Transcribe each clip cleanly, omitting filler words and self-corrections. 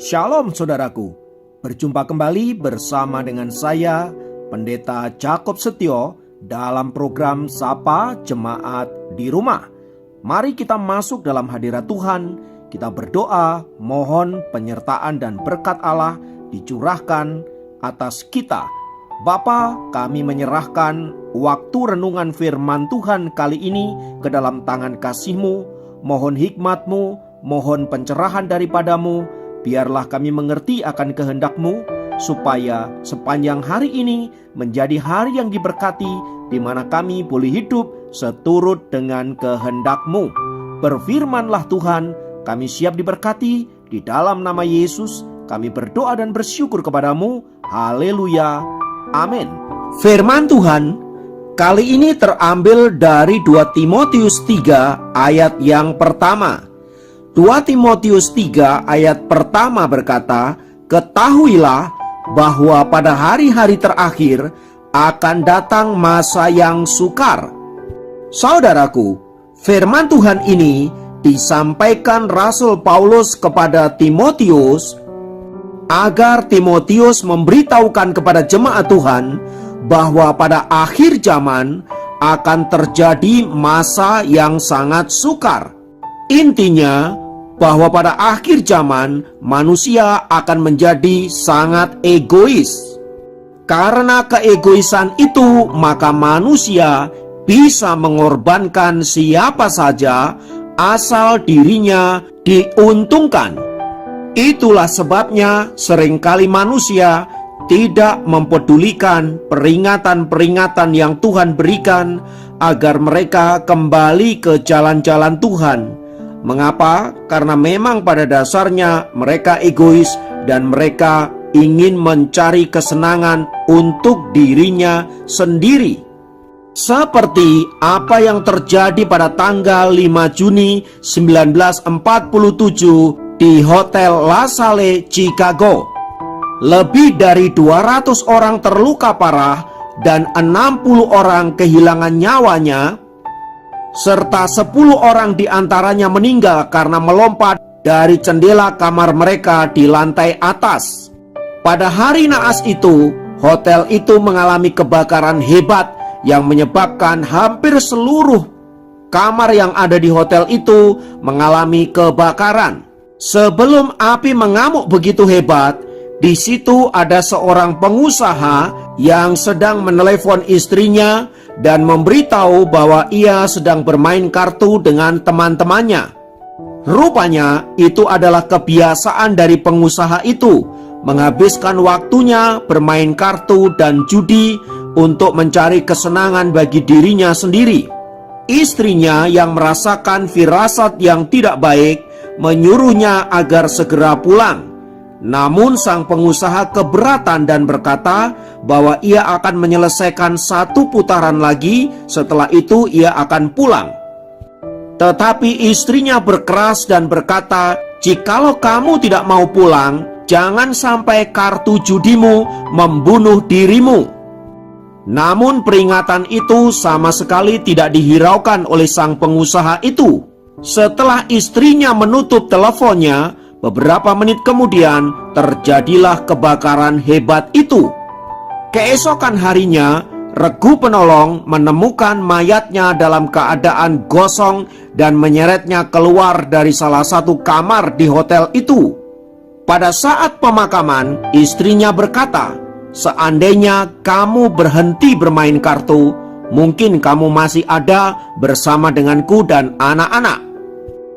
Shalom saudaraku, berjumpa kembali bersama dengan saya, Pendeta Jakob Setio, dalam program Sapa Jemaat di Rumah. Mari kita masuk dalam hadirat Tuhan, kita berdoa, mohon penyertaan dan berkat Allah dicurahkan atas kita. Bapa, kami menyerahkan waktu renungan firman Tuhan kali ini ke dalam tangan kasih-Mu. Mohon hikmat-Mu, mohon pencerahan daripadamu. Biarlah kami mengerti akan kehendak-Mu, supaya sepanjang hari ini menjadi hari yang diberkati, di mana kami boleh hidup seturut dengan kehendak-Mu. Berfirmanlah Tuhan, kami siap diberkati. Di dalam nama Yesus kami berdoa dan bersyukur kepadamu. Haleluya, amin. Firman Tuhan kali ini terambil dari 2 Timotius 3 ayat yang pertama. 2 Timotius 3 ayat pertama berkata, "Ketahuilah bahwa pada hari-hari terakhir akan datang masa yang sukar." Saudaraku, firman Tuhan ini disampaikan Rasul Paulus kepada Timotius agar Timotius memberitahukan kepada jemaat Tuhan bahwa pada akhir zaman akan terjadi masa yang sangat sukar. Intinya, bahwa pada akhir zaman manusia akan menjadi sangat egois. Karena keegoisan itu, maka manusia bisa mengorbankan siapa saja asal dirinya diuntungkan. Itulah sebabnya seringkali manusia tidak mempedulikan peringatan-peringatan yang Tuhan berikan agar mereka kembali ke jalan-jalan Tuhan. Mengapa? Karena memang pada dasarnya mereka egois dan mereka ingin mencari kesenangan untuk dirinya sendiri. Seperti apa yang terjadi pada tanggal 5 Juni 1947 di Hotel La Salle, Chicago. Lebih dari 200 orang terluka parah dan 60 orang kehilangan nyawanya, serta 10 orang diantaranya meninggal karena melompat dari jendela kamar mereka di lantai atas. Pada hari naas itu, hotel itu mengalami kebakaran hebat yang menyebabkan hampir seluruh kamar yang ada di hotel itu mengalami kebakaran. Sebelum api mengamuk begitu hebat, di situ ada seorang pengusaha yang sedang menelepon istrinya dan memberitahu bahwa ia sedang bermain kartu dengan teman-temannya. Rupanya itu adalah kebiasaan dari pengusaha itu, menghabiskan waktunya bermain kartu dan judi untuk mencari kesenangan bagi dirinya sendiri. Istrinya yang merasakan firasat yang tidak baik menyuruhnya agar segera pulang. Namun sang pengusaha keberatan dan berkata bahwa ia akan menyelesaikan satu putaran lagi, setelah itu ia akan pulang. Tetapi istrinya berkeras dan berkata, "Jikalau kamu tidak mau pulang, jangan sampai kartu judimu membunuh dirimu." Namun peringatan itu sama sekali tidak dihiraukan oleh sang pengusaha itu. Setelah istrinya menutup teleponnya, beberapa menit kemudian terjadilah kebakaran hebat itu. Keesokan harinya, regu penolong menemukan mayatnya dalam keadaan gosong dan menyeretnya keluar dari salah satu kamar di hotel itu. Pada saat pemakaman, istrinya berkata, "Seandainya kamu berhenti bermain kartu, mungkin kamu masih ada bersama denganku dan anak-anak."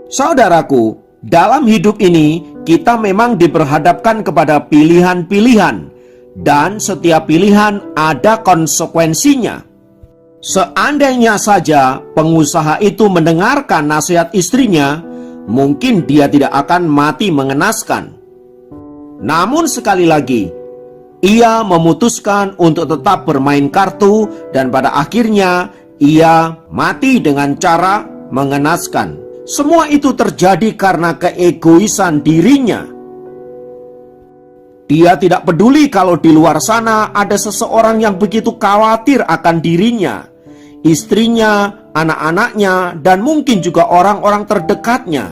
Saudaraku, dalam hidup ini kita memang diperhadapkan kepada pilihan-pilihan, dan setiap pilihan ada konsekuensinya. Seandainya saja pengusaha itu mendengarkan nasihat istrinya, mungkin dia tidak akan mati mengenaskan. Namun sekali lagi, ia memutuskan untuk tetap bermain kartu dan pada akhirnya ia mati dengan cara mengenaskan. Semua itu terjadi karena keegoisan dirinya. Dia tidak peduli kalau di luar sana ada seseorang yang begitu khawatir akan dirinya, istrinya, anak-anaknya, dan mungkin juga orang-orang terdekatnya.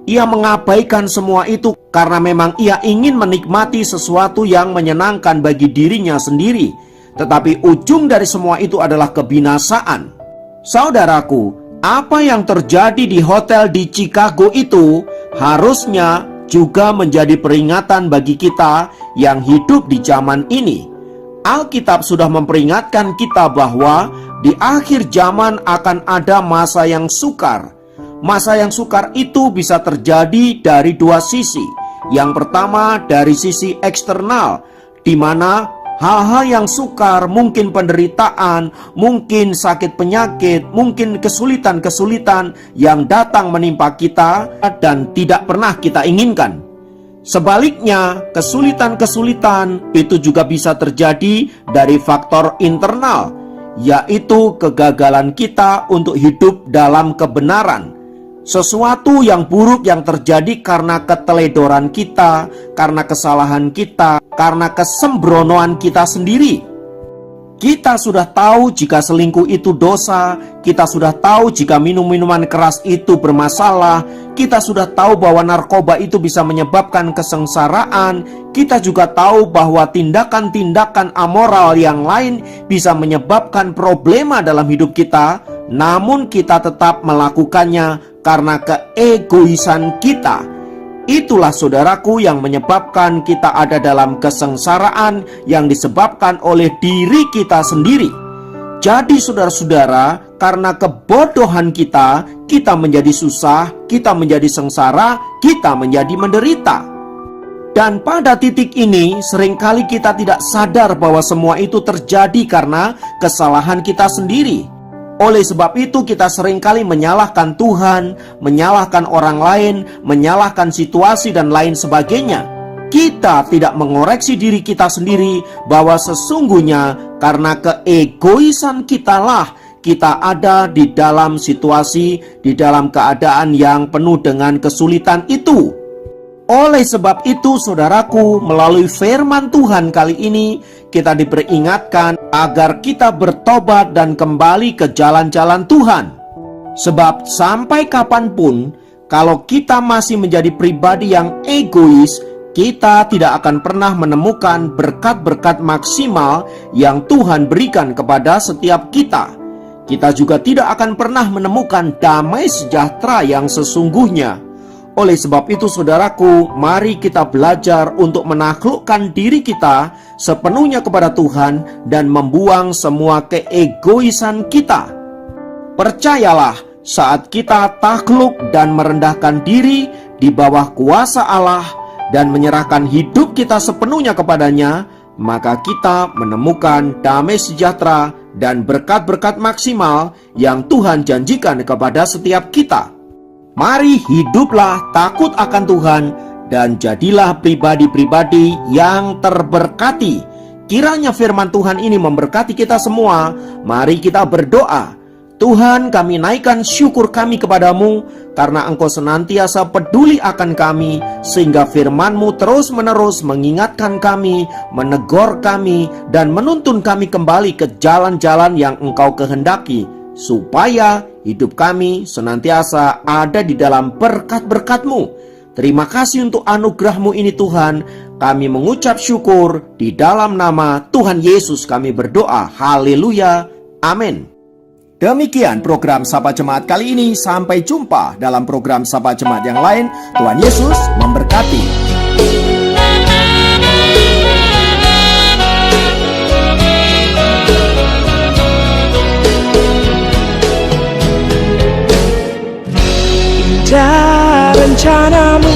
Ia mengabaikan semua itu karena memang ia ingin menikmati sesuatu yang menyenangkan bagi dirinya sendiri. Tetapi ujung dari semua itu adalah kebinasaan. Saudaraku, apa yang terjadi di hotel di Chicago itu harusnya juga menjadi peringatan bagi kita yang hidup di zaman ini. Alkitab sudah memperingatkan kita bahwa di akhir zaman akan ada masa yang sukar. Masa yang sukar itu bisa terjadi dari dua sisi. Yang pertama dari sisi eksternal, di mana hal-hal yang sukar, mungkin penderitaan, mungkin sakit penyakit, mungkin kesulitan-kesulitan yang datang menimpa kita dan tidak pernah kita inginkan. Sebaliknya, kesulitan-kesulitan itu juga bisa terjadi dari faktor internal, yaitu kegagalan kita untuk hidup dalam kebenaran. Sesuatu yang buruk yang terjadi karena keteledoran kita, karena kesalahan kita, karena kesembronoan kita sendiri. Kita sudah tahu jika selingkuh itu dosa, kita sudah tahu jika minum-minuman keras itu bermasalah, kita sudah tahu bahwa narkoba itu bisa menyebabkan kesengsaraan, kita juga tahu bahwa tindakan-tindakan amoral yang lain bisa menyebabkan problema dalam hidup kita, namun kita tetap melakukannya karena keegoisan kita. Itulah saudaraku yang menyebabkan kita ada dalam kesengsaraan yang disebabkan oleh diri kita sendiri. Jadi saudara-saudara, karena kebodohan kita menjadi susah, kita menjadi sengsara, kita menjadi menderita. Dan pada titik ini seringkali kita tidak sadar bahwa semua itu terjadi karena kesalahan kita sendiri. Oleh sebab itu kita seringkali menyalahkan Tuhan, menyalahkan orang lain, menyalahkan situasi dan lain sebagainya. Kita tidak mengoreksi diri kita sendiri bahwa sesungguhnya karena keegoisan kitalah kita ada di dalam situasi, di dalam keadaan yang penuh dengan kesulitan itu. Oleh sebab itu saudaraku, melalui firman Tuhan kali ini kita diperingatkan agar kita bertobat dan kembali ke jalan-jalan Tuhan. Sebab sampai kapanpun kalau kita masih menjadi pribadi yang egois, kita tidak akan pernah menemukan berkat-berkat maksimal yang Tuhan berikan kepada setiap kita. Kita juga tidak akan pernah menemukan damai sejahtera yang sesungguhnya. Oleh sebab itu saudaraku, mari kita belajar untuk menaklukkan diri kita sepenuhnya kepada Tuhan dan membuang semua keegoisan kita. Percayalah, saat kita takluk dan merendahkan diri di bawah kuasa Allah dan menyerahkan hidup kita sepenuhnya kepadanya, maka kita menemukan damai sejahtera dan berkat-berkat maksimal yang Tuhan janjikan kepada setiap kita. Mari hiduplah takut akan Tuhan dan jadilah pribadi-pribadi yang terberkati. Kiranya firman Tuhan ini memberkati kita semua. Mari kita berdoa. Tuhan, kami naikkan syukur kami kepadamu karena Engkau senantiasa peduli akan kami, sehingga firman-Mu terus-menerus mengingatkan kami, menegur kami, dan menuntun kami kembali ke jalan-jalan yang Engkau kehendaki, supaya hidup kami senantiasa ada di dalam berkat-berkat-Mu. Terima kasih untuk anugerah-Mu ini Tuhan. Kami mengucap syukur di dalam nama Tuhan Yesus kami berdoa. Haleluya. Amin. Demikian program Sapa Jemaat kali ini. Sampai jumpa dalam program Sapa Jemaat yang lain. Tuhan Yesus memberkati. Rencanamu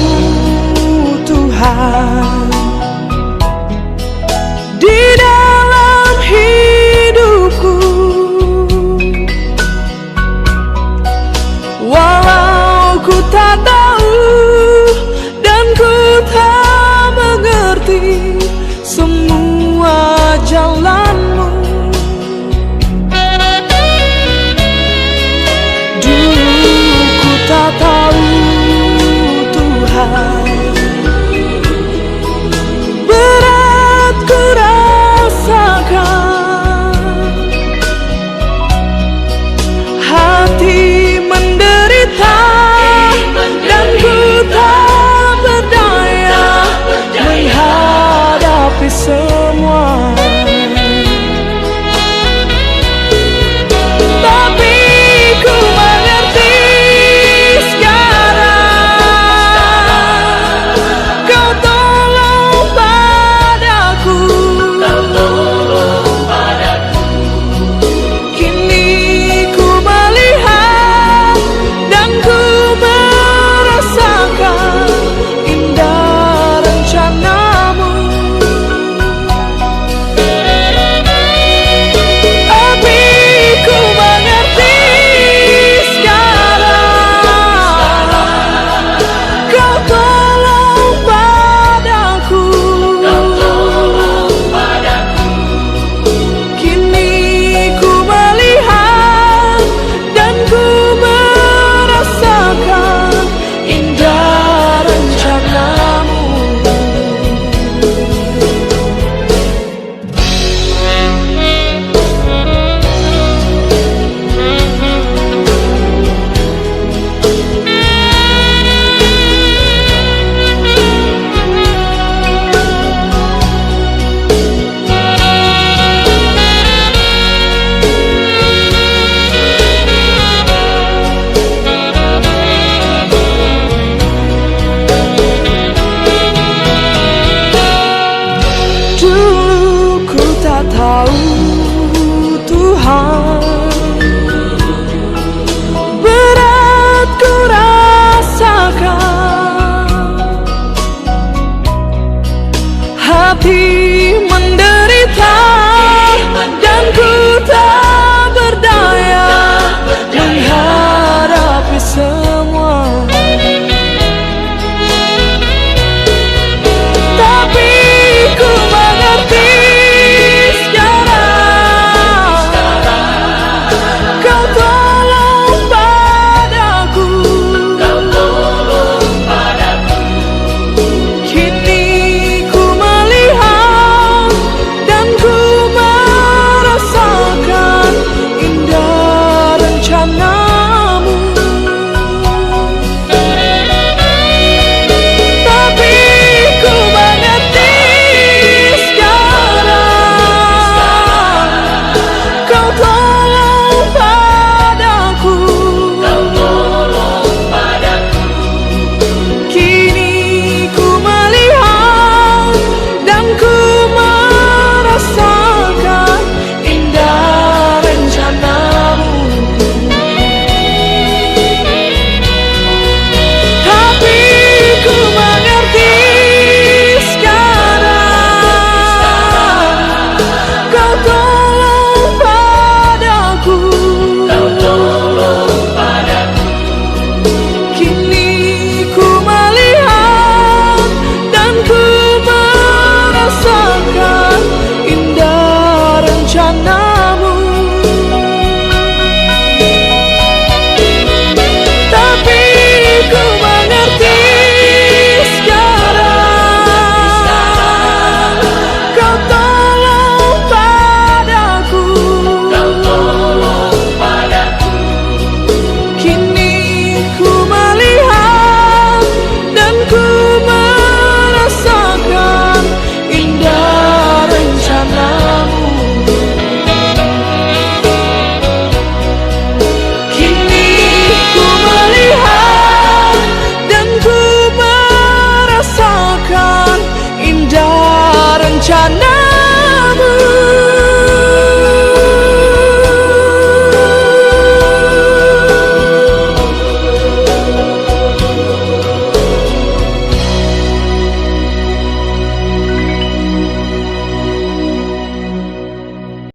Tuhan